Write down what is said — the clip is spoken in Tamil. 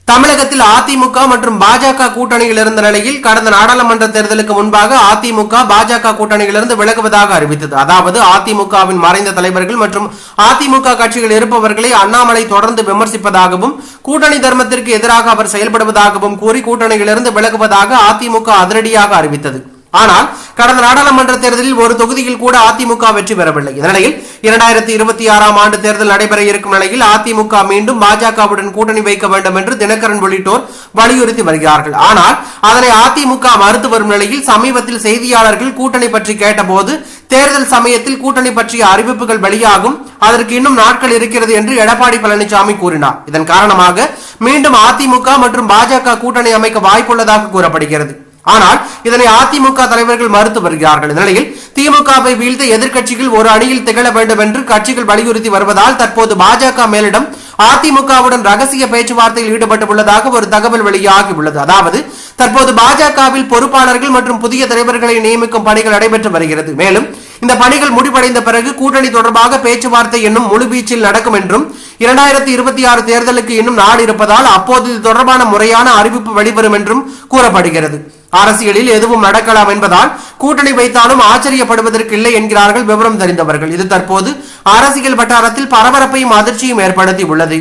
தமிழகத்தில் அதிமுக மற்றும் பாஜக கூட்டணியில் இருந்த நிலையில் கடந்த நாடாளுமன்ற தேர்தலுக்கு முன்பாக அதிமுக பாஜக கூட்டணியிலிருந்து விலகுவதாக அறிவித்தது. அதாவது அதிமுகவின் மறைந்த தலைவர்கள் மற்றும் அதிமுக கட்சியில் இருப்பவர்களை அண்ணாமலை தொடர்ந்து விமர்சிப்பதாகவும் கூட்டணி தர்மத்திற்கு எதிராக அவர் செயல்படுவதாகவும் கூறி கூட்டணியிலிருந்து விலகுவதாக அதிமுக அதிரடியாக அறிவித்தது. ஆனால் கடந்த நாடாளுமன்ற தேர்தலில் ஒரு தொகுதியில் கூட அதிமுக வெற்றி பெறவில்லை. இதனிடையில் 2026 ஆண்டு தேர்தல் நடைபெற இருக்கும் நிலையில் அதிமுக மீண்டும் பாஜகவுடன் கூட்டணி வைக்க வேண்டும் என்று தினகரன் உள்ளிட்டோர் வலியுறுத்தி வருகிறார்கள். ஆனால் அதனை அதிமுக மறுத்து வரும் நிலையில் சமீபத்தில் செய்தியாளர்கள் கூட்டணி பற்றி கேட்டபோது தேர்தல் சமயத்தில் கூட்டணி பற்றிய அறிவிப்புகள் வெளியாகும், அதற்கு இன்னும் நாட்கள் இருக்கிறது என்று எடப்பாடி பழனிசாமி கூறினார். இதன் காரணமாக மீண்டும் அதிமுக மற்றும் பாஜக கூட்டணி அமைக்க வாய்ப்புள்ளதாக கூறப்படுகிறது. ஆனால் இதனை அதிமுக தலைவர்கள் மறுத்து வருகிறார்கள். இந்நிலையில் திமுகவை வீழ்த்த எதிர்க்கட்சிகள் ஒரு அணியில் திகழ வேண்டும் என்று கட்சிகள் வலியுறுத்தி வருவதால் தற்போது பாஜக மேலிடம் அதிமுகவுடன் ரகசிய பேச்சுவார்த்தையில் ஈடுபட்டுள்ளதாக ஒரு தகவல் வெளியாகி உள்ளது. அதாவது தற்போது பாஜகவில் பொறுப்பாளர்கள் மற்றும் புதிய தலைவர்களை நியமிக்கும் பணிகள் நடைபெற்று வருகிறது. மேலும் இந்த பணிகள் முடிவடைந்த பிறகு கூட்டணி தொடர்பாக பேச்சுவார்த்தை இன்னும் முழுவீச்சில் நடக்கும் என்றும் 2026 தேர்தலுக்கு இன்னும் நாடு இருப்பதால் அப்போது இது தொடர்பான முறையான அறிவிப்பு வெளிவரும் என்றும் கூறப்படுகிறது. அரசியலில் எதுவும் நடக்கலாம் என்பதால் கூட்டணி வைத்தாலும் ஆச்சரியப்படுவதற்கு இல்லை என்கிறார்கள் விவரம் தெரிந்தவர்கள். இது தற்போது அரசியல் வட்டாரத்தில் பரபரப்பையும் அதிர்ச்சியும் ஏற்படுத்தி உள்ளது.